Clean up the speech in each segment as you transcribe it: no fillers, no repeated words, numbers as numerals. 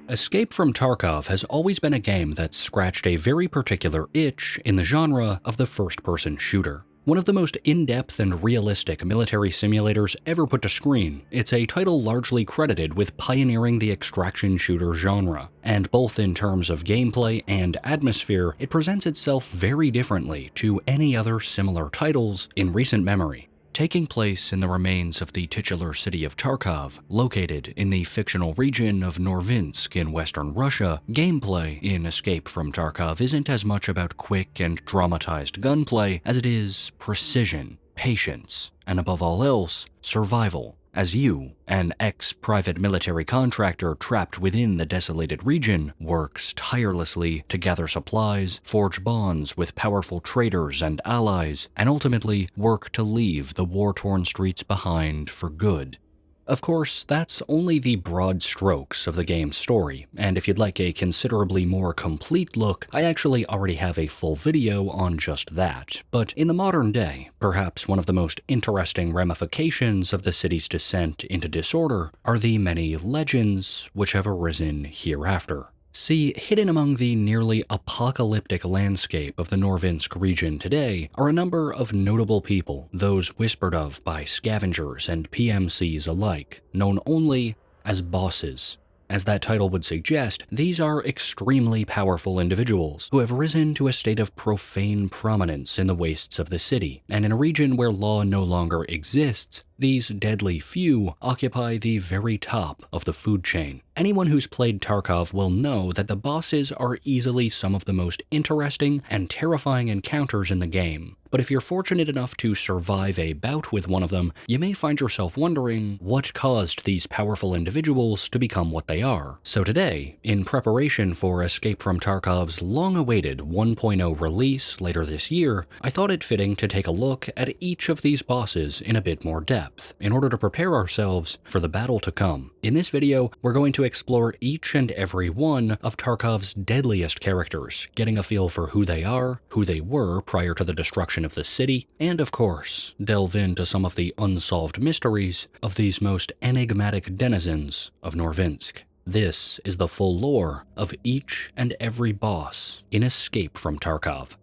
Escape from Tarkov has always been a game that's scratched a very particular itch in the genre of the first-person shooter. One of the most in-depth and realistic military simulators ever put to screen, it's a title largely credited with pioneering the extraction shooter genre, and both in terms of gameplay and atmosphere, it presents itself very differently to any other similar titles in recent memory. Taking place in the remains of the titular city of Tarkov, located in the fictional region of Norvinsk in western Russia, gameplay in Escape from Tarkov isn't as much about quick and dramatized gunplay as it is precision, patience, and above all else, survival. As you, an ex-private military contractor trapped within the desolated region, works tirelessly to gather supplies, forge bonds with powerful traders and allies, and ultimately work to leave the war-torn streets behind for good. Of course, that's only the broad strokes of the game's story, and if you'd like a considerably more complete look, I actually already have a full video on just that. But in the modern day, perhaps one of the most interesting ramifications of the city's descent into disorder are the many legends which have arisen hereafter. See, hidden among the nearly apocalyptic landscape of the Norvinsk region today are a number of notable people, those whispered of by scavengers and PMCs alike, known only as bosses. As that title would suggest, these are extremely powerful individuals who have risen to a state of profane prominence in the wastes of the city, and in a region where law no longer exists, these deadly few occupy the very top of the food chain. Anyone who's played Tarkov will know that the bosses are easily some of the most interesting and terrifying encounters in the game. But if you're fortunate enough to survive a bout with one of them, you may find yourself wondering what caused these powerful individuals to become what they are. So today, in preparation for Escape from Tarkov's long-awaited 1.0 release later this year, I thought it fitting to take a look at each of these bosses in a bit more depth, in order to prepare ourselves for the battle to come. In this video, we're going to explore each and every one of Tarkov's deadliest characters, getting a feel for who they are, who they were prior to the destruction of the city, and of course, delve into some of the unsolved mysteries of these most enigmatic denizens of Norvinsk. This is the full lore of each and every boss in Escape from Tarkov.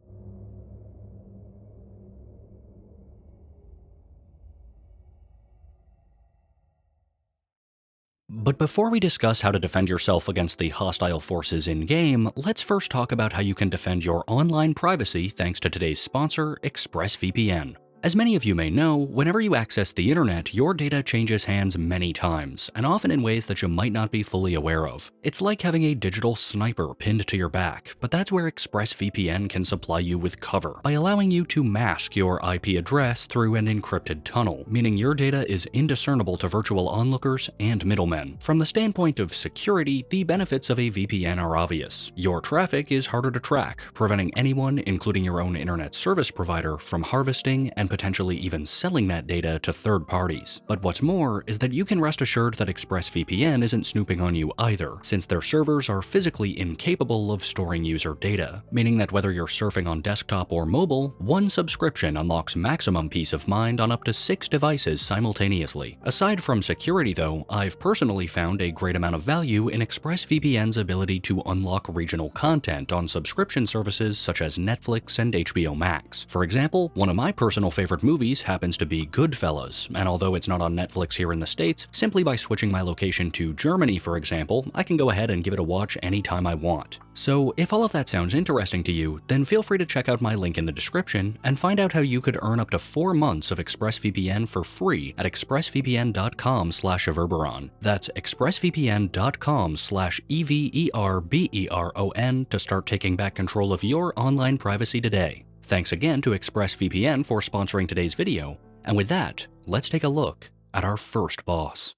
But before we discuss how to defend yourself against the hostile forces in-game, let's first talk about how you can defend your online privacy thanks to today's sponsor, ExpressVPN. As many of you may know, whenever you access the internet, your data changes hands many times, and often in ways that you might not be fully aware of. It's like having a digital sniper pinned to your back, but that's where ExpressVPN can supply you with cover, by allowing you to mask your IP address through an encrypted tunnel, meaning your data is indiscernible to virtual onlookers and middlemen. From the standpoint of security, the benefits of a VPN are obvious. Your traffic is harder to track, preventing anyone, including your own internet service provider, from harvesting and potentially even selling that data to third parties. But what's more is that you can rest assured that ExpressVPN isn't snooping on you either, since their servers are physically incapable of storing user data, meaning that whether you're surfing on desktop or mobile, one subscription unlocks maximum peace of mind on up to 6 devices simultaneously. Aside from security though, I've personally found a great amount of value in ExpressVPN's ability to unlock regional content on subscription services such as Netflix and HBO Max. For example, one of my personal favorite movies happens to be Goodfellas, and although it's not on Netflix here in the States, simply by switching my location to Germany, for example, I can go ahead and give it a watch anytime I want. So if all of that sounds interesting to you, then feel free to check out my link in the description and find out how you could earn up to 4 months of ExpressVPN for free at expressvpn.com/Everberon. That's expressvpn.com/EVERBERON to start taking back control of your online privacy today. Thanks again to ExpressVPN for sponsoring today's video, and with that, let's take a look at our first boss.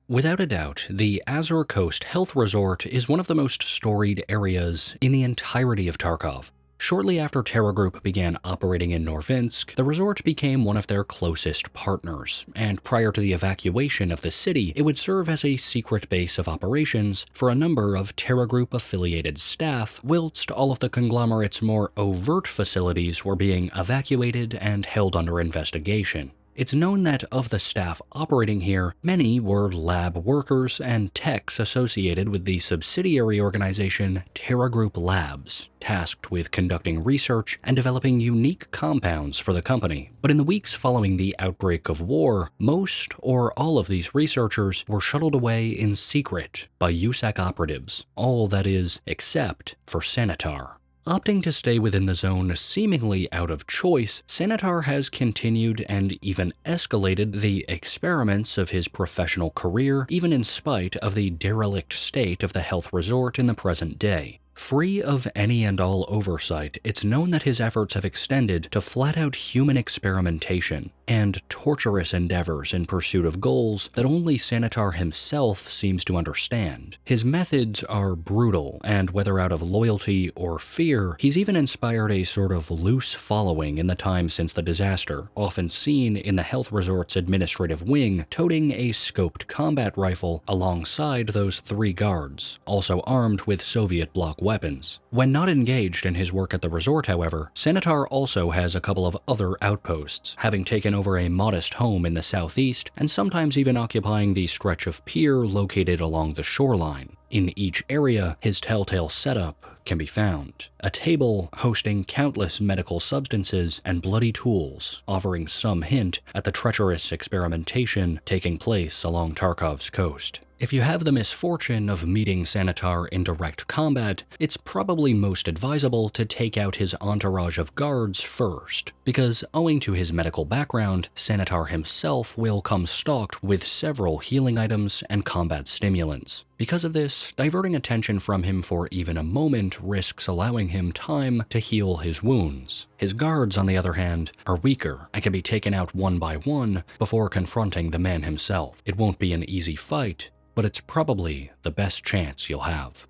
Without a doubt, the Azure Coast Health Resort is one of the most storied areas in the entirety of Tarkov. Shortly after Terra Group began operating in Norvinsk, the resort became one of their closest partners, and prior to the evacuation of the city, it would serve as a secret base of operations for a number of Terra Group-affiliated staff, whilst all of the conglomerate's more overt facilities were being evacuated and held under investigation. It's known that of the staff operating here, many were lab workers and techs associated with the subsidiary organization Terra Group Labs, tasked with conducting research and developing unique compounds for the company. But in the weeks following the outbreak of war, most or all of these researchers were shuttled away in secret by USAC operatives, all that is, except for Sanitar. Opting to stay within the zone seemingly out of choice, Sanitar has continued and even escalated the experiments of his professional career, even in spite of the derelict state of the health resort in the present day. Free of any and all oversight, it's known that his efforts have extended to flat-out human experimentation and torturous endeavors in pursuit of goals that only Sanitar himself seems to understand. His methods are brutal, and whether out of loyalty or fear, he's even inspired a sort of loose following in the time since the disaster, often seen in the health resort's administrative wing, toting a scoped combat rifle alongside those 3 guards, also armed with Soviet bloc weapons. When not engaged in his work at the resort, however, Sanitar also has a couple of other outposts, having taken over a modest home in the southeast and sometimes even occupying the stretch of pier located along the shoreline. In each area, his telltale setup can be found. A table hosting countless medical substances and bloody tools, offering some hint at the treacherous experimentation taking place along Tarkov's coast. If you have the misfortune of meeting Sanitar in direct combat, it's probably most advisable to take out his entourage of guards first, because owing to his medical background, Sanitar himself will come stocked with several healing items and combat stimulants. Because of this, diverting attention from him for even a moment risks allowing him time to heal his wounds. His guards, on the other hand, are weaker and can be taken out one by one before confronting the man himself. It won't be an easy fight, but it's probably the best chance you'll have.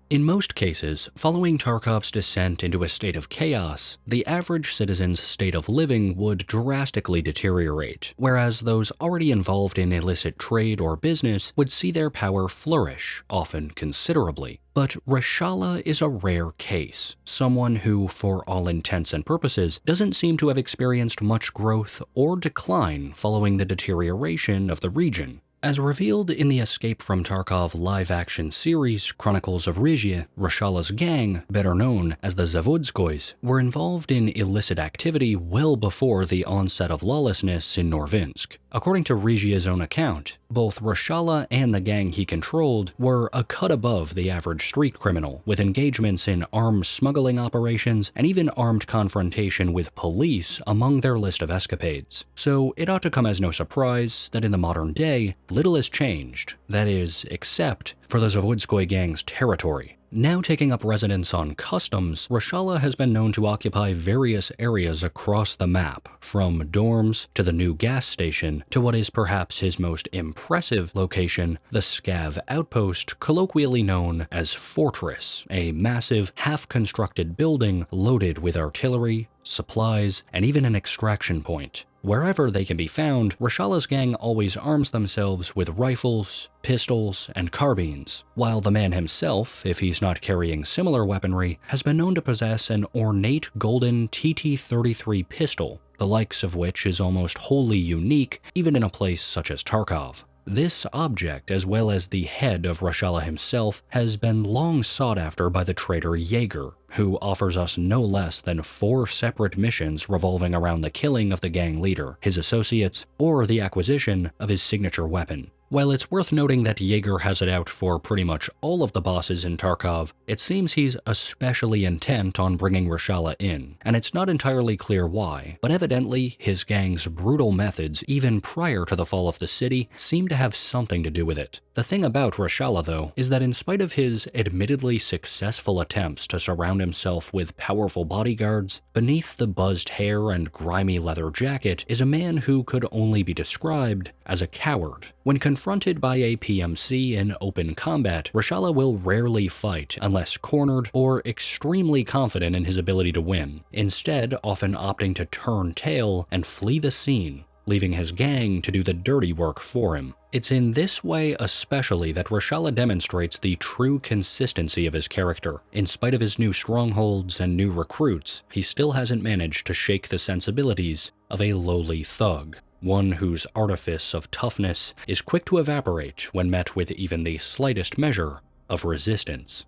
In most cases, following Tarkov's descent into a state of chaos, the average citizen's state of living would drastically deteriorate, whereas those already involved in illicit trade or business would see their power flourish, often considerably. But Reshala is a rare case, someone who, for all intents and purposes, doesn't seem to have experienced much growth or decline following the deterioration of the region. As revealed in the Escape from Tarkov live-action series Chronicles of Zryachiy, Reshala's gang, better known as the Zavodskoys, were involved in illicit activity well before the onset of lawlessness in Norvinsk. According to Zryachiy's own account, both Reshala and the gang he controlled were a cut above the average street criminal, with engagements in arms smuggling operations and even armed confrontation with police among their list of escapades. So it ought to come as no surprise that in the modern day, little has changed, that is, except for the Zavodskoy gang's territory. Now taking up residence on customs, Reshala has been known to occupy various areas across the map, from dorms to the new gas station to what is perhaps his most impressive location, the Scav outpost, colloquially known as Fortress, a massive, half-constructed building loaded with artillery, supplies, and even an extraction point. Wherever they can be found, Reshala's gang always arms themselves with rifles, pistols, and carbines, while the man himself, if he's not carrying similar weaponry, has been known to possess an ornate golden TT-33 pistol, the likes of which is almost wholly unique even in a place such as Tarkov. This object, as well as the head of Reshala himself, has been long sought after by the traitor Jaeger, who offers us no less than 4 separate missions revolving around the killing of the gang leader, his associates, or the acquisition of his signature weapon. While it's worth noting that Jaeger has it out for pretty much all of the bosses in Tarkov, it seems he's especially intent on bringing Reshala in, and it's not entirely clear why, but evidently his gang's brutal methods even prior to the fall of the city seem to have something to do with it. The thing about Reshala, though, is that in spite of his admittedly successful attempts to surround himself with powerful bodyguards, beneath the buzzed hair and grimy leather jacket is a man who could only be described as a coward. When confronted by a PMC in open combat, Reshala will rarely fight unless cornered or extremely confident in his ability to win, instead often opting to turn tail and flee the scene. leaving his gang to do the dirty work for him. It's in this way especially that Reshala demonstrates the true consistency of his character. In spite of his new strongholds and new recruits, he still hasn't managed to shake the sensibilities of a lowly thug, one whose artifice of toughness is quick to evaporate when met with even the slightest measure of resistance.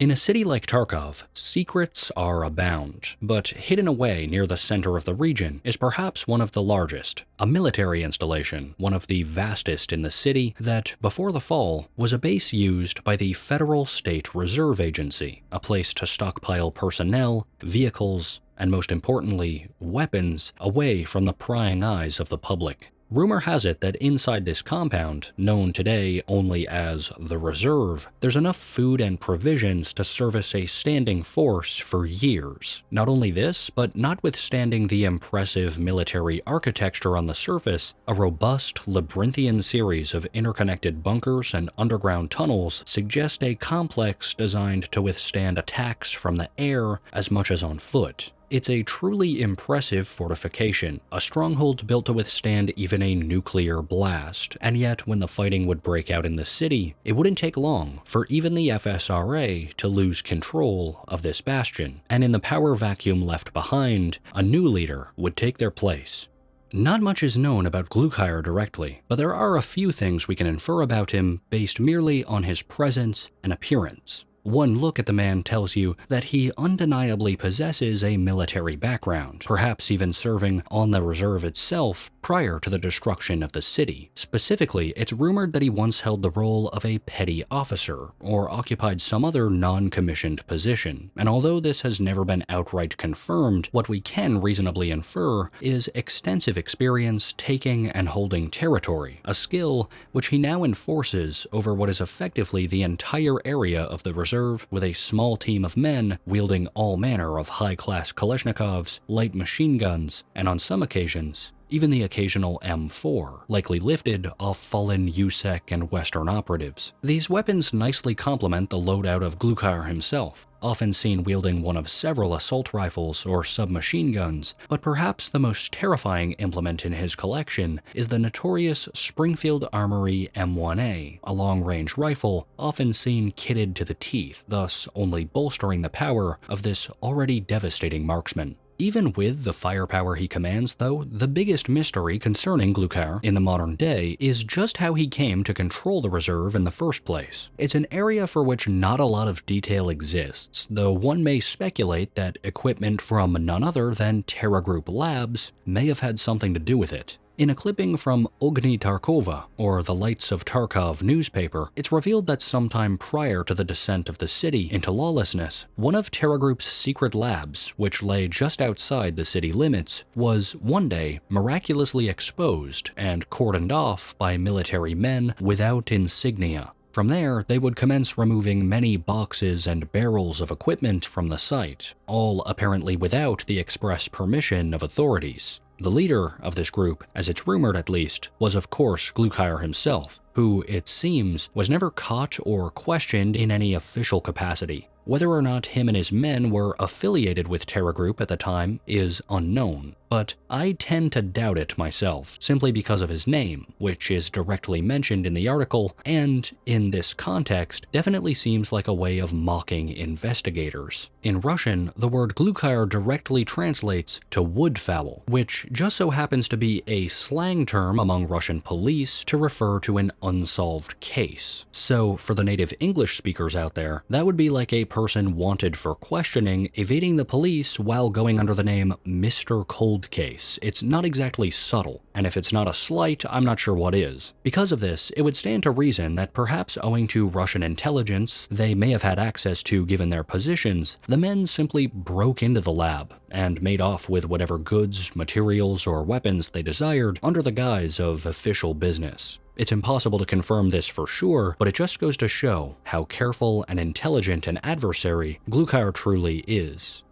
In a city like Tarkov, secrets are abound, but hidden away near the center of the region is perhaps one of the largest, a military installation, one of the vastest in the city that, before the fall, was a base used by the Federal State Reserve Agency, a place to stockpile personnel, vehicles, and most importantly, weapons away from the prying eyes of the public. Rumor has it that inside this compound, known today only as the Reserve, there's enough food and provisions to service a standing force for years. Not only this, but notwithstanding the impressive military architecture on the surface, a robust, labyrinthian series of interconnected bunkers and underground tunnels suggest a complex designed to withstand attacks from the air as much as on foot. It's a truly impressive fortification, a stronghold built to withstand even a nuclear blast, and yet when the fighting would break out in the city, it wouldn't take long for even the FSRA to lose control of this bastion, and in the power vacuum left behind, a new leader would take their place. Not much is known about Glukhar directly, but there are a few things we can infer about him based merely on his presence and appearance. One look at the man tells you that he undeniably possesses a military background, perhaps even serving on the reserve itself prior to the destruction of the city. Specifically, it's rumored that he once held the role of a petty officer, or occupied some other non-commissioned position, and although this has never been outright confirmed, what we can reasonably infer is extensive experience taking and holding territory, a skill which he now enforces over what is effectively the entire area of the reserve, with a small team of men wielding all manner of high-class Kalashnikovs, light machine guns, and on some occasions, even the occasional M4, likely lifted off fallen USEC and Western operatives. These weapons nicely complement the loadout of Glukhar himself, often seen wielding one of several assault rifles or submachine guns, but perhaps the most terrifying implement in his collection is the notorious Springfield Armory M1A, a long-range rifle often seen kitted to the teeth, thus only bolstering the power of this already devastating marksman. Even with the firepower he commands, though, the biggest mystery concerning Glukhar in the modern day is just how he came to control the reserve in the first place. It's an area for which not a lot of detail exists, though one may speculate that equipment from none other than Terra Group Labs may have had something to do with it. In a clipping from Ogni Tarkova, or the Lights of Tarkov newspaper, it's revealed that sometime prior to the descent of the city into lawlessness, one of Terra Group's secret labs, which lay just outside the city limits, was one day miraculously exposed and cordoned off by military men without insignia. From there, they would commence removing many boxes and barrels of equipment from the site, all apparently without the express permission of authorities. The leader of this group, as it's rumored at least, was of course Glukhar himself, who, it seems, was never caught or questioned in any official capacity. Whether or not him and his men were affiliated with Terra Group at the time is unknown, but I tend to doubt it myself, simply because of his name, which is directly mentioned in the article, and, in this context, definitely seems like a way of mocking investigators. In Russian, the word Glukhar directly translates to woodfowl, which just so happens to be a slang term among Russian police to refer to an unsolved case. So, for the native English speakers out there, that would be like a person wanted for questioning evading the police while going under the name Mr. Cold Case. It's not exactly subtle, and if it's not a slight, I'm not sure what is. Because of this, it would stand to reason that perhaps owing to Russian intelligence they may have had access to given their positions, the men simply broke into the lab and made off with whatever goods, materials, or weapons they desired under the guise of official business. It's impossible to confirm this for sure, but it just goes to show how careful and intelligent an adversary Glukhar truly is.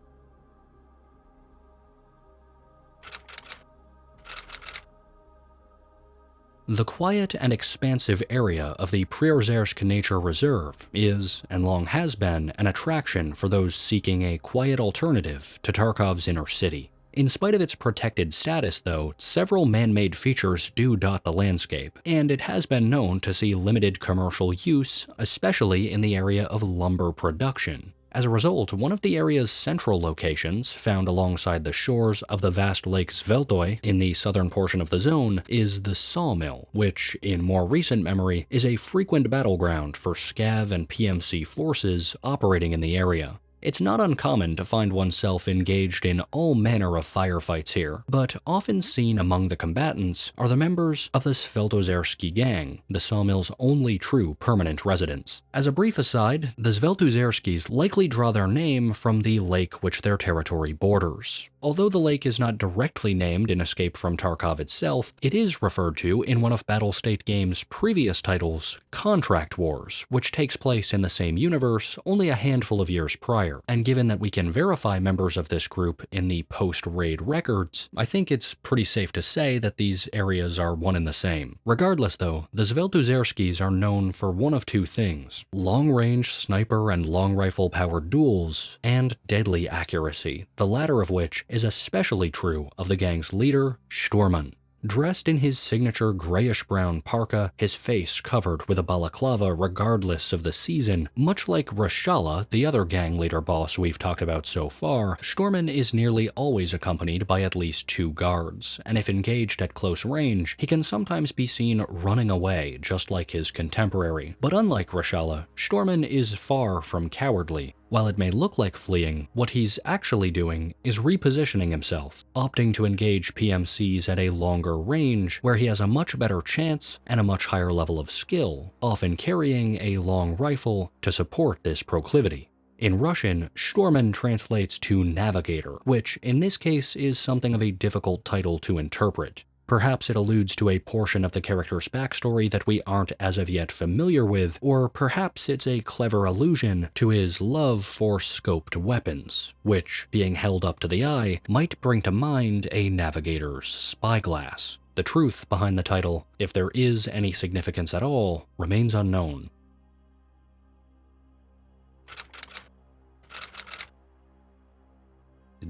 The quiet and expansive area of the Priorzersk Nature Reserve is, and long has been, an attraction for those seeking a quiet alternative to Tarkov's inner city. In spite of its protected status, though, several man-made features do dot the landscape, and it has been known to see limited commercial use, especially in the area of lumber production. As a result, one of the area's central locations, found alongside the shores of the vast lake Zryachiy in the southern portion of the zone, is the sawmill, which, in more recent memory, is a frequent battleground for Scav and PMC forces operating in the area. It's not uncommon to find oneself engaged in all manner of firefights here, but often seen among the combatants are the members of the Sveltozersky gang, the sawmill's only true permanent residents. As a brief aside, the Sveltozerskys likely draw their name from the lake which their territory borders. Although the lake is not directly named in Escape from Tarkov itself, it is referred to in one of Battlestate Games' previous titles, Contract Wars, which takes place in the same universe only a handful of years prior. And given that we can verify members of this group in the post-raid records, I think it's pretty safe to say that these areas are one and the same. Regardless though, the Sveltozerskys are known for one of two things: long-range sniper and long rifle-powered duels, and deadly accuracy, the latter of which is especially true of the gang's leader, Shturman. Dressed in his signature grayish-brown parka, his face covered with a balaclava regardless of the season, much like Reshala, the other gang leader boss we've talked about so far, Shturman is nearly always accompanied by at least 2 guards, and if engaged at close range, he can sometimes be seen running away just like his contemporary. But unlike Reshala, Shturman is far from cowardly. While it may look like fleeing, what he's actually doing is repositioning himself, opting to engage PMCs at a longer range where he has a much better chance and a much higher level of skill, often carrying a long rifle to support this proclivity. In Russian, Shturman translates to navigator, which in this case is something of a difficult title to interpret. Perhaps it alludes to a portion of the character's backstory that we aren't as of yet familiar with, or perhaps it's a clever allusion to his love for scoped weapons, which, being held up to the eye, might bring to mind a navigator's spyglass. The truth behind the title, if there is any significance at all, remains unknown.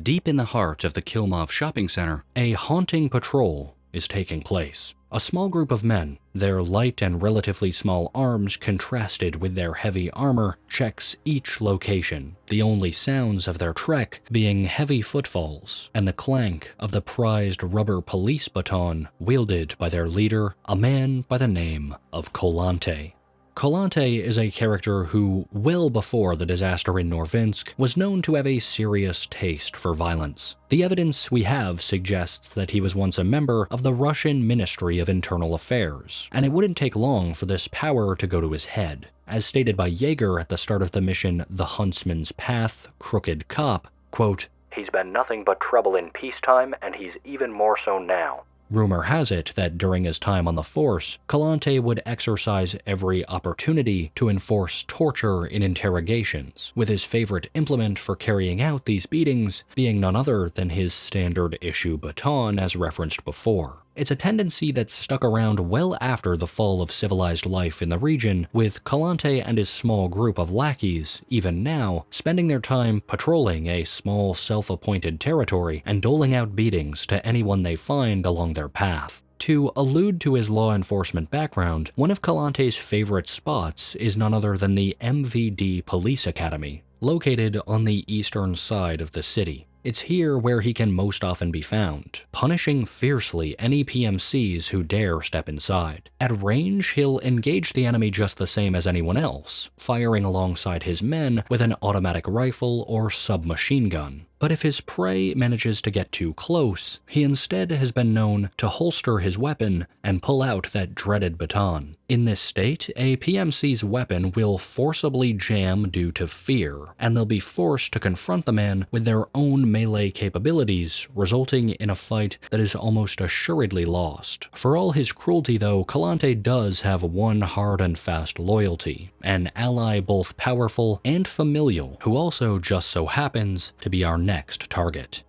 Deep in the heart of the Kilmov shopping center, a haunting patrol is taking place. A small group of men, their light and relatively small arms contrasted with their heavy armor, checks each location, the only sounds of their trek being heavy footfalls and the clank of the prized rubber police baton wielded by their leader, a man by the name of Kollontay. Kollontay is a character who, well before the disaster in Norvinsk, was known to have a serious taste for violence. The evidence we have suggests that he was once a member of the Russian Ministry of Internal Affairs, and it wouldn't take long for this power to go to his head. As stated by Jaeger at the start of the mission The Huntsman's Path, Crooked Cop, quote, "He's been nothing but trouble in peacetime, and he's even more so now." Rumor has it that during his time on the force, Kollontay would exercise every opportunity to enforce torture in interrogations, with his favorite implement for carrying out these beatings being none other than his standard-issue baton as referenced before. It's a tendency that's stuck around well after the fall of civilized life in the region, with Kollontay and his small group of lackeys, even now, spending their time patrolling a small self-appointed territory and doling out beatings to anyone they find along their path. To allude to his law enforcement background, one of Kollontay's favorite spots is none other than the MVD Police Academy, located on the eastern side of the city. It's here where he can most often be found, punishing fiercely any PMCs who dare step inside. At range, he'll engage the enemy just the same as anyone else, firing alongside his men with an automatic rifle or submachine gun. But if his prey manages to get too close, he instead has been known to holster his weapon and pull out that dreaded baton. In this state, a PMC's weapon will forcibly jam due to fear, and they'll be forced to confront the man with their own melee capabilities, resulting in a fight that is almost assuredly lost. For all his cruelty though, Kollontay does have one hard and fast loyalty, an ally both powerful and familial, who also just so happens to be our next target.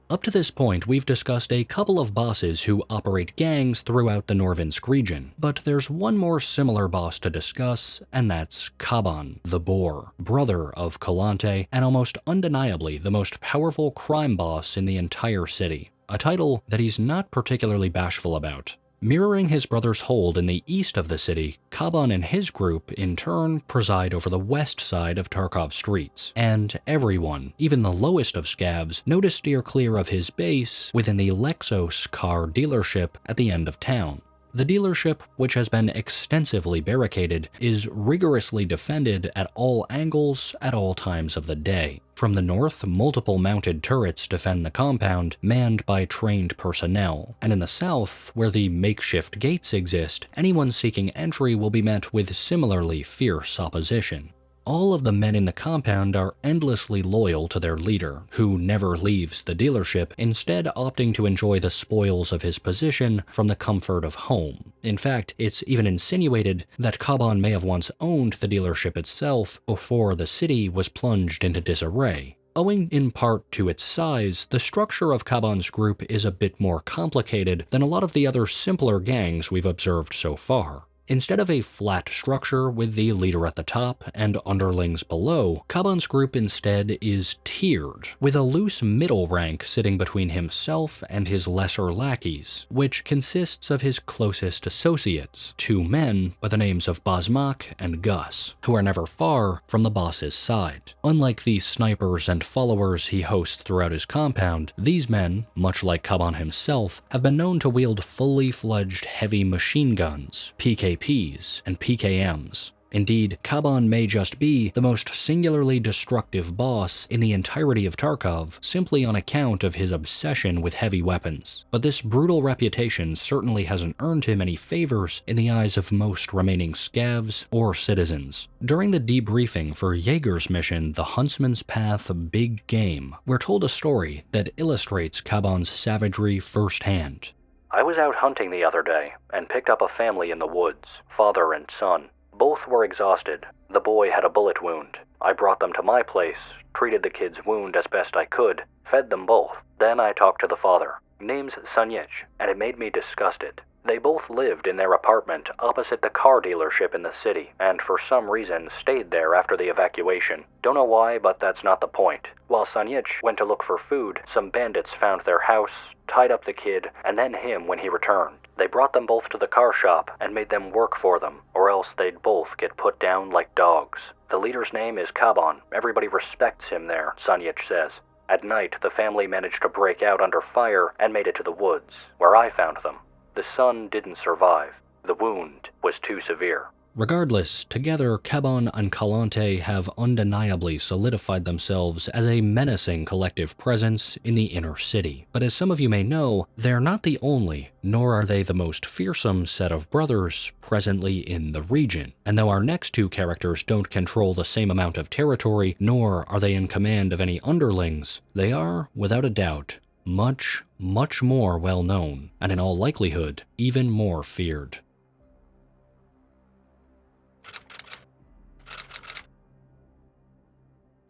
Up to this point, we've discussed a couple of bosses who operate gangs throughout the Norvinsk region, but there's one more similar boss to discuss, and that's Kaban, the Boar, brother of Kollontay, and almost undeniably the most powerful crime boss in the entire city, a title that he's not particularly bashful about. Mirroring his brother's hold in the east of the city, Kaban and his group, in turn, preside over the west side of Tarkov streets, and everyone, even the lowest of scavs, know to steer clear of his base within the Lexos car dealership at the end of town. The dealership, which has been extensively barricaded, is rigorously defended at all angles at all times of the day. From the north, multiple mounted turrets defend the compound, manned by trained personnel, and in the south, where the makeshift gates exist, anyone seeking entry will be met with similarly fierce opposition. All of the men in the compound are endlessly loyal to their leader, who never leaves the dealership, instead opting to enjoy the spoils of his position from the comfort of home. In fact, it's even insinuated that Kaban may have once owned the dealership itself before the city was plunged into disarray. Owing in part to its size, the structure of Kaban's group is a bit more complicated than a lot of the other simpler gangs we've observed so far. Instead of a flat structure with the leader at the top and underlings below, Kaban's group instead is tiered, with a loose middle rank sitting between himself and his lesser lackeys, which consists of his closest associates, two men by the names of Bazmak and Gus, who are never far from the boss's side. Unlike the snipers and followers he hosts throughout his compound, these men, much like Kaban himself, have been known to wield fully fledged heavy machine guns, PKPs, and PKMs. Indeed, Kaban may just be the most singularly destructive boss in the entirety of Tarkov simply on account of his obsession with heavy weapons. But this brutal reputation certainly hasn't earned him any favors in the eyes of most remaining scavs or citizens. During the debriefing for Jaeger's mission, The Huntsman's Path Big Game, we're told a story that illustrates Kaban's savagery firsthand. I was out hunting the other day and picked up a family in the woods, father and son. Both were exhausted. The boy had a bullet wound. I brought them to my place, treated the kid's wound as best I could, fed them both. Then I talked to the father. Name's Zryachiy, and it made me disgusted. They both lived in their apartment opposite the car dealership in the city, and for some reason stayed there after the evacuation. Don't know why, but that's not the point. While Zryachiy went to look for food, some bandits found their house, tied up the kid, and then him when he returned. They brought them both to the car shop and made them work for them, or else they'd both get put down like dogs. The leader's name is Kaban. Everybody respects him there, Zryachiy says. At night, the family managed to break out under fire and made it to the woods, where I found them. The son didn't survive. The wound was too severe. Regardless, together, Kaban and Kollontay have undeniably solidified themselves as a menacing collective presence in the inner city. But as some of you may know, they're not the only, nor are they the most fearsome set of brothers presently in the region. And though our next two characters don't control the same amount of territory, nor are they in command of any underlings, they are, without a doubt, much, much more well-known, and in all likelihood, even more feared.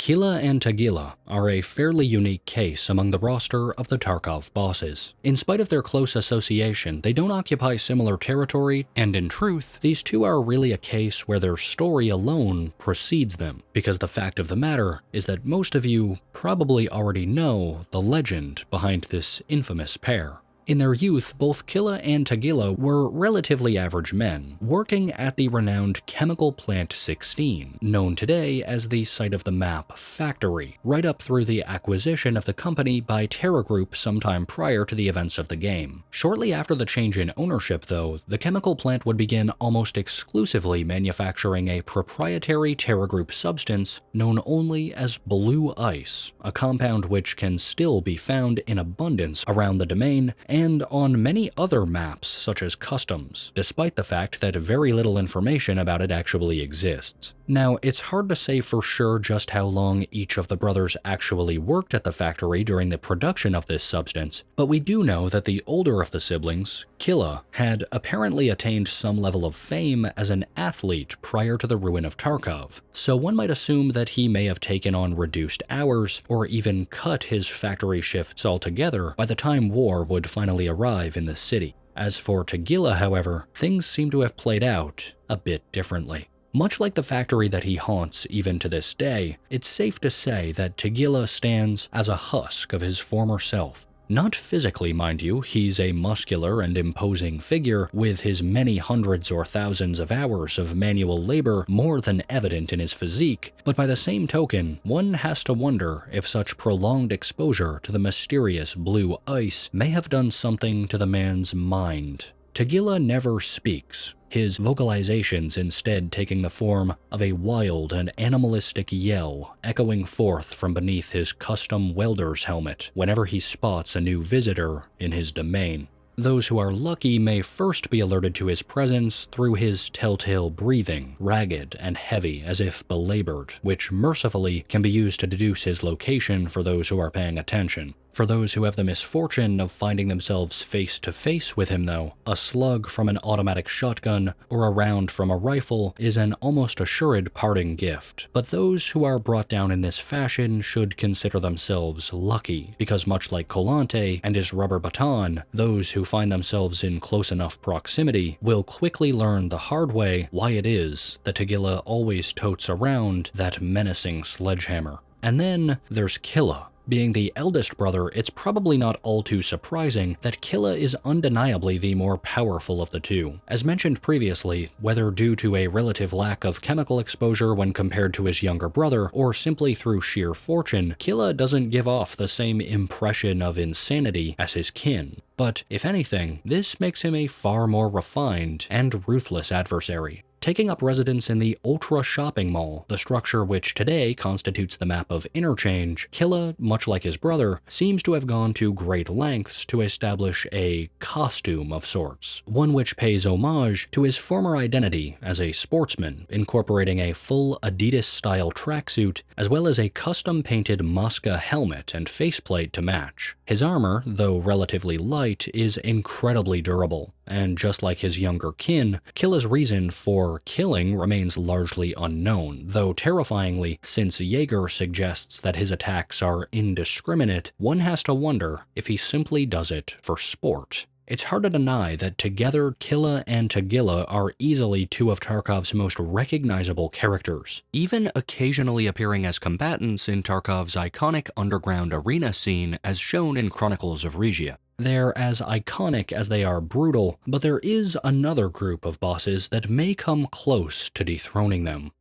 Killa and Tagilla are a fairly unique case among the roster of the Tarkov bosses. In spite of their close association, they don't occupy similar territory, and in truth, these two are really a case where their story alone precedes them, because the fact of the matter is that most of you probably already know the legend behind this infamous pair. In their youth, both Killa and Tagilla were relatively average men, working at the renowned Chemical Plant 16, known today as the site of the map Factory, right up through the acquisition of the company by Terra Group sometime prior to the events of the game. Shortly after the change in ownership, though, the chemical plant would begin almost exclusively manufacturing a proprietary Terra Group substance known only as Blue Ice, a compound which can still be found in abundance around the domain and on many other maps such as customs, despite the fact that very little information about it actually exists. Now, it's hard to say for sure just how long each of the brothers actually worked at the factory during the production of this substance, but we do know that the older of the siblings, Killa, had apparently attained some level of fame as an athlete prior to the ruin of Tarkov, so one might assume that he may have taken on reduced hours or even cut his factory shifts altogether by the time war would finally arrive in the city. As for Tagilla, however, things seem to have played out a bit differently. Much like the factory that he haunts even to this day, it's safe to say that Tagilla stands as a husk of his former self. Not physically, mind you, he's a muscular and imposing figure with his many hundreds or thousands of hours of manual labor more than evident in his physique, but by the same token, one has to wonder if such prolonged exposure to the mysterious blue ice may have done something to the man's mind. Tagilla never speaks, his vocalizations instead taking the form of a wild and animalistic yell echoing forth from beneath his custom welder's helmet whenever he spots a new visitor in his domain. Those who are lucky may first be alerted to his presence through his telltale breathing, ragged and heavy as if belabored, which mercifully can be used to deduce his location for those who are paying attention. For those who have the misfortune of finding themselves face to face with him though, a slug from an automatic shotgun or a round from a rifle is an almost assured parting gift. But those who are brought down in this fashion should consider themselves lucky, because much like Kollontay and his rubber baton, those who find themselves in close enough proximity will quickly learn the hard way why it is that Tagilla always totes around that menacing sledgehammer. And then there's Killa. Being the eldest brother, it's probably not all too surprising that Killa is undeniably the more powerful of the two. As mentioned previously, whether due to a relative lack of chemical exposure when compared to his younger brother, or simply through sheer fortune, Killa doesn't give off the same impression of insanity as his kin. But if anything, this makes him a far more refined and ruthless adversary. Taking up residence in the Ultra Shopping Mall, the structure which today constitutes the map of Interchange, Killa, much like his brother, seems to have gone to great lengths to establish a costume of sorts, one which pays homage to his former identity as a sportsman, incorporating a full Adidas-style tracksuit, as well as a custom-painted Mosca helmet and faceplate to match. His armor, though relatively light, is incredibly durable, and just like his younger kin, Killa's reason for killing remains largely unknown, though terrifyingly, since Jaeger suggests that his attacks are indiscriminate, one has to wonder if he simply does it for sport. It's hard to deny that together Killa and Tagilla are easily two of Tarkov's most recognizable characters, even occasionally appearing as combatants in Tarkov's iconic underground arena scene as shown in Chronicles of Zryachiy. They're as iconic as they are brutal, but there is another group of bosses that may come close to dethroning them.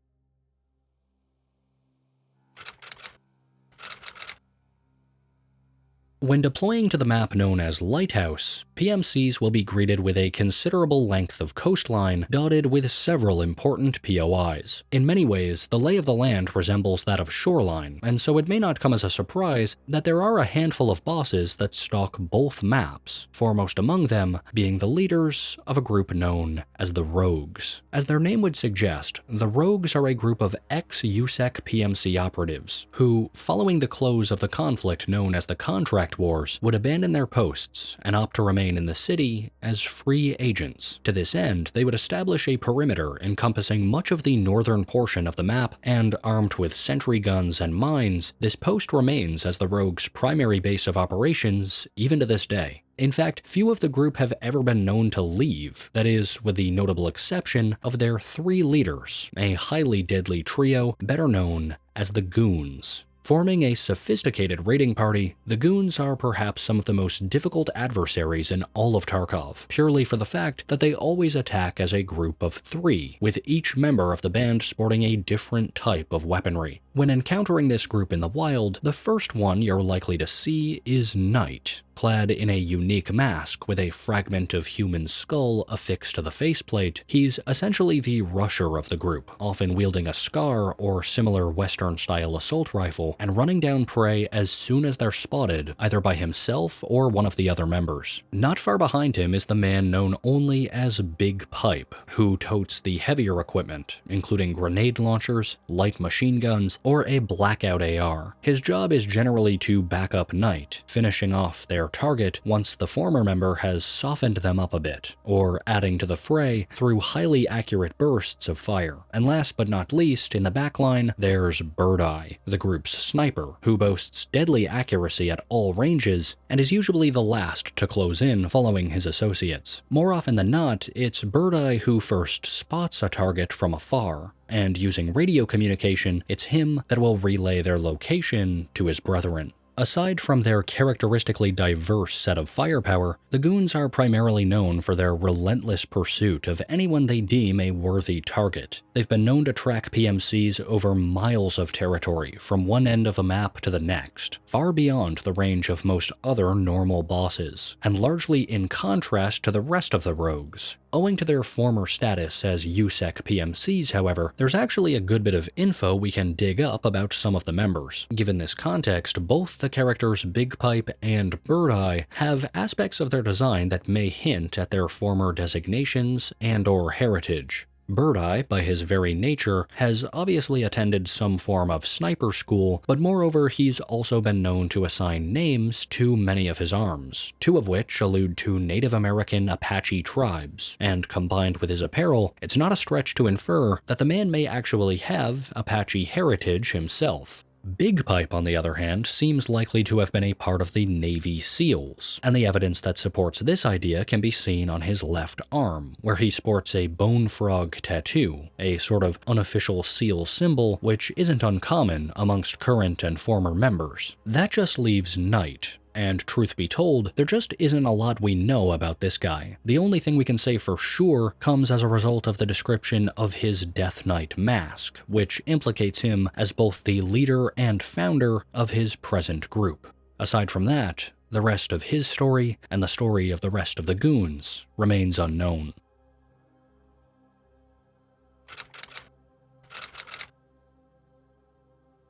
When deploying to the map known as Lighthouse, PMCs will be greeted with a considerable length of coastline dotted with several important POIs. In many ways, the lay of the land resembles that of Shoreline, and so it may not come as a surprise that there are a handful of bosses that stalk both maps, foremost among them being the leaders of a group known as the Rogues. As their name would suggest, the Rogues are a group of ex-USEC PMC operatives who, following the close of the conflict known as the Contract Wars, would abandon their posts and opt to remain in the city as free agents. To this end, they would establish a perimeter encompassing much of the northern portion of the map, and armed with sentry guns and mines, this post remains as the Rogues' primary base of operations even to this day. In fact, few of the group have ever been known to leave, that is, with the notable exception of their three leaders, a highly deadly trio better known as the Goons. Forming a sophisticated raiding party, the Goons are perhaps some of the most difficult adversaries in all of Tarkov, purely for the fact that they always attack as a group of three, with each member of the band sporting a different type of weaponry. When encountering this group in the wild, the first one you're likely to see is Night. Clad in a unique mask with a fragment of human skull affixed to the faceplate, he's essentially the rusher of the group, often wielding a scar or similar Western-style assault rifle and running down prey as soon as they're spotted, either by himself or one of the other members. Not far behind him is the man known only as Big Pipe, who totes the heavier equipment, including grenade launchers, light machine guns, or a blackout AR. His job is generally to back up Knight, finishing off their target once the former member has softened them up a bit, or adding to the fray through highly accurate bursts of fire. And last but not least, in the backline, there's Birdeye, the group's sniper, who boasts deadly accuracy at all ranges and is usually the last to close in following his associates. More often than not, it's Birdeye who first spots a target from afar, and using radio communication, it's him that will relay their location to his brethren. Aside from their characteristically diverse set of firepower, the goons are primarily known for their relentless pursuit of anyone they deem a worthy target. They've been known to track PMCs over miles of territory from one end of a map to the next, far beyond the range of most other normal bosses, and largely in contrast to the rest of the rogues. Owing to their former status as USEC PMCs, however, there's actually a good bit of info we can dig up about some of the members. Given this context, both the characters Big Pipe and Birdeye have aspects of their design that may hint at their former designations and/or heritage. Birdeye, by his very nature, has obviously attended some form of sniper school, but moreover he's also been known to assign names to many of his arms, two of which allude to Native American Apache tribes, and combined with his apparel, it's not a stretch to infer that the man may actually have Apache heritage himself. Big Pipe, on the other hand, seems likely to have been a part of the Navy SEALs, and the evidence that supports this idea can be seen on his left arm, where he sports a bone frog tattoo, a sort of unofficial SEAL symbol which isn't uncommon amongst current and former members. That just leaves Knight. And truth be told, there just isn't a lot we know about this guy. The only thing we can say for sure comes as a result of the description of his Death Knight mask, which implicates him as both the leader and founder of his present group. Aside from that, the rest of his story and the story of the rest of the goons remains unknown.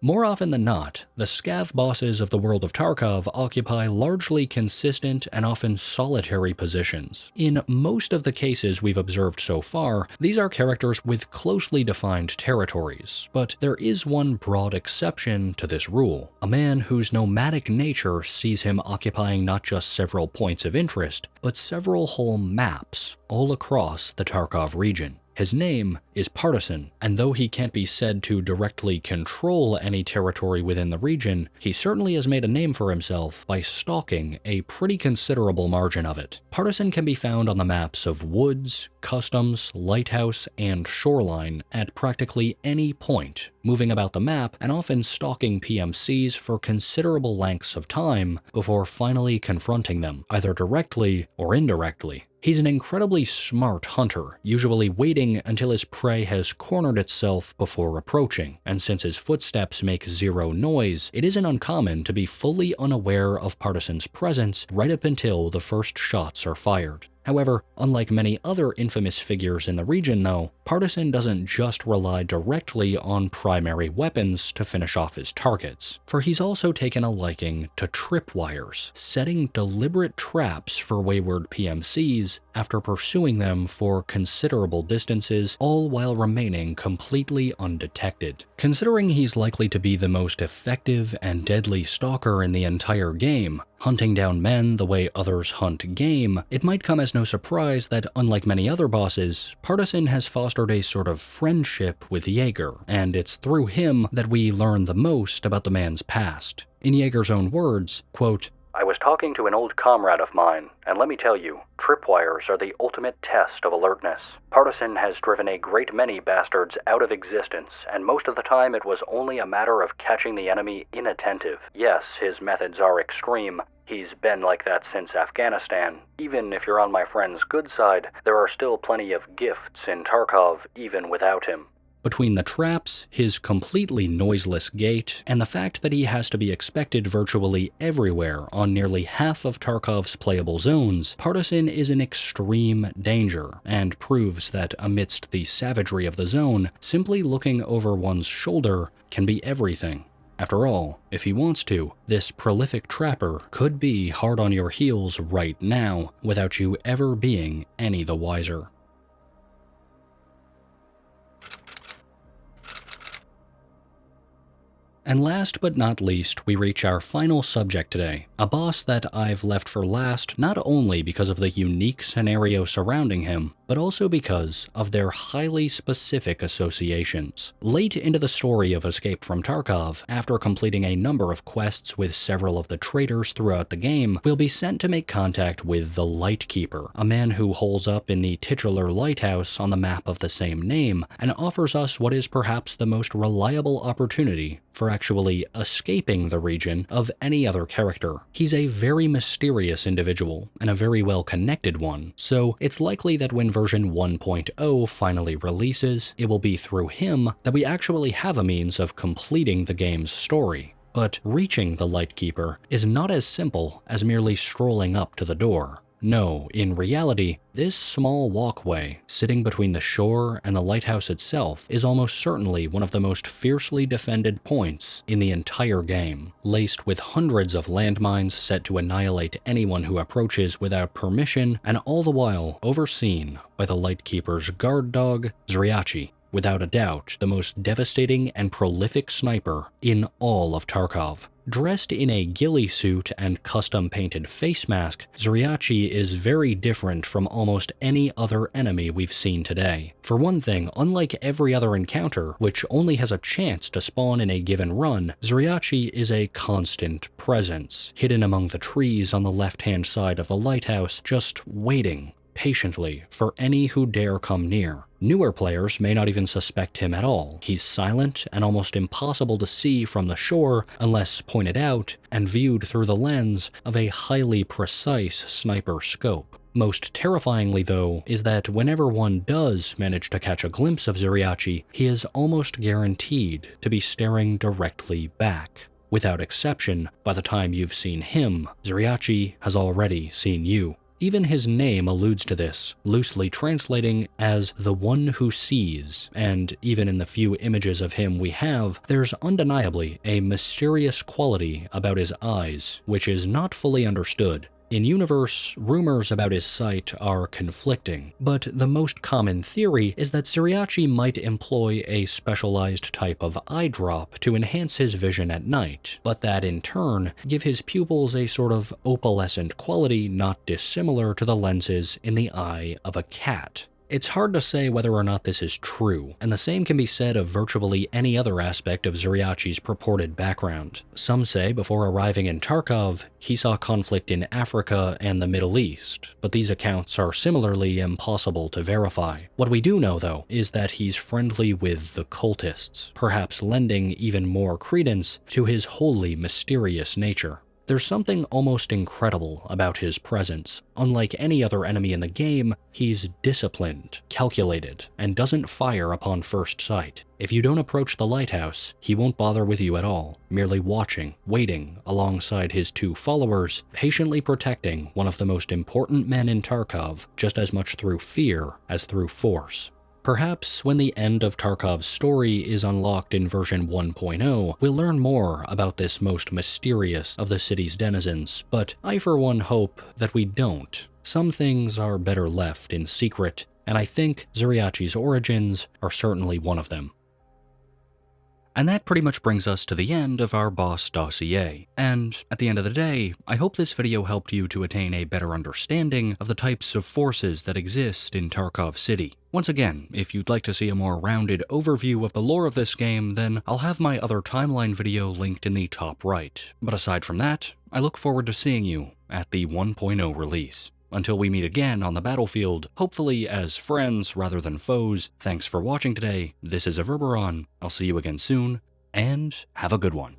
More often than not, the scav bosses of the world of Tarkov occupy largely consistent and often solitary positions. In most of the cases we've observed so far, these are characters with closely defined territories, but there is one broad exception to this rule, a man whose nomadic nature sees him occupying not just several points of interest, but several whole maps all across the Tarkov region. His name is Partisan, and though he can't be said to directly control any territory within the region, he certainly has made a name for himself by stalking a pretty considerable margin of it. Partisan can be found on the maps of Woods, Customs, Lighthouse, and Shoreline at practically any point, moving about the map and often stalking PMCs for considerable lengths of time before finally confronting them, either directly or indirectly. He's an incredibly smart hunter, usually waiting until his prey has cornered itself before approaching, and since his footsteps make zero noise, it isn't uncommon to be fully unaware of Partisan's presence right up until the first shots are fired. However, unlike many other infamous figures in the region though, Partisan doesn't just rely directly on primary weapons to finish off his targets, for he's also taken a liking to tripwires, setting deliberate traps for wayward PMCs after pursuing them for considerable distances, all while remaining completely undetected. Considering he's likely to be the most effective and deadly stalker in the entire game, hunting down men the way others hunt game, it might come as no surprise that, unlike many other bosses, Partisan has fostered a sort of friendship with Jaeger, and it's through him that we learn the most about the man's past. In Jaeger's own words, quote, I was talking to an old comrade of mine, and let me tell you, tripwires are the ultimate test of alertness. Partisan has driven a great many bastards out of existence, and most of the time it was only a matter of catching the enemy inattentive. Yes, his methods are extreme. He's been like that since Afghanistan. Even if you're on my friend's good side, there are still plenty of gifts in Tarkov even without him. Between the traps, his completely noiseless gait, and the fact that he has to be expected virtually everywhere on nearly half of Tarkov's playable zones, Partisan is in extreme danger, and proves that amidst the savagery of the zone, simply looking over one's shoulder can be everything. After all, if he wants to, this prolific trapper could be hard on your heels right now without you ever being any the wiser. And last but not least, we reach our final subject today, a boss that I've left for last not only because of the unique scenario surrounding him, but also because of their highly specific associations. Late into the story of Escape from Tarkov, after completing a number of quests with several of the traitors throughout the game, we'll be sent to make contact with the Lightkeeper, a man who holes up in the titular lighthouse on the map of the same name, and offers us what is perhaps the most reliable opportunity for actually escaping the region of any other character. He's a very mysterious individual, and a very well-connected one, so it's likely that when version 1.0 finally releases, it will be through him that we actually have a means of completing the game's story. But reaching the Lightkeeper is not as simple as merely strolling up to the door. No, in reality, this small walkway, sitting between the shore and the lighthouse itself, is almost certainly one of the most fiercely defended points in the entire game, laced with hundreds of landmines set to annihilate anyone who approaches without permission, and all the while overseen by the Lightkeeper's guard dog, Zryachiy. Without a doubt, the most devastating and prolific sniper in all of Tarkov. Dressed in a ghillie suit and custom-painted face mask, Zryachiy is very different from almost any other enemy we've seen today. For one thing, unlike every other encounter, which only has a chance to spawn in a given run, Zryachiy is a constant presence, hidden among the trees on the left-hand side of the lighthouse, just waiting patiently for any who dare come near. Newer players may not even suspect him at all. He's silent and almost impossible to see from the shore unless pointed out and viewed through the lens of a highly precise sniper scope. Most terrifyingly though, is that whenever one does manage to catch a glimpse of Zryachiy, he is almost guaranteed to be staring directly back. Without exception, by the time you've seen him, Zryachiy has already seen you. Even his name alludes to this, loosely translating as the one who sees, and even in the few images of him we have, there's undeniably a mysterious quality about his eyes, which is not fully understood. In universe, rumors about his sight are conflicting, but the most common theory is that Zryachiy might employ a specialized type of eye drop to enhance his vision at night, but that in turn give his pupils a sort of opalescent quality not dissimilar to the lenses in the eye of a cat. It's hard to say whether or not this is true, and the same can be said of virtually any other aspect of Zryachiy's purported background. Some say before arriving in Tarkov, he saw conflict in Africa and the Middle East, but these accounts are similarly impossible to verify. What we do know, though, is that he's friendly with the cultists, perhaps lending even more credence to his wholly mysterious nature. There's something almost incredible about his presence. Unlike any other enemy in the game, he's disciplined, calculated, and doesn't fire upon first sight. If you don't approach the lighthouse, he won't bother with you at all, merely watching, waiting, alongside his two followers, patiently protecting one of the most important men in Tarkov, just as much through fear as through force. Perhaps when the end of Tarkov's story is unlocked in version 1.0, we'll learn more about this most mysterious of the city's denizens, but I for one hope that we don't. Some things are better left in secret, and I think Zryachiy's origins are certainly one of them. And that pretty much brings us to the end of our boss dossier. And at the end of the day, I hope this video helped you to attain a better understanding of the types of forces that exist in Tarkov City. Once again, if you'd like to see a more rounded overview of the lore of this game, then I'll have my other timeline video linked in the top right. But aside from that, I look forward to seeing you at the 1.0 release. Until we meet again on the battlefield, hopefully as friends rather than foes, thanks for watching today. This is Everberon. I'll see you again soon, and have a good one.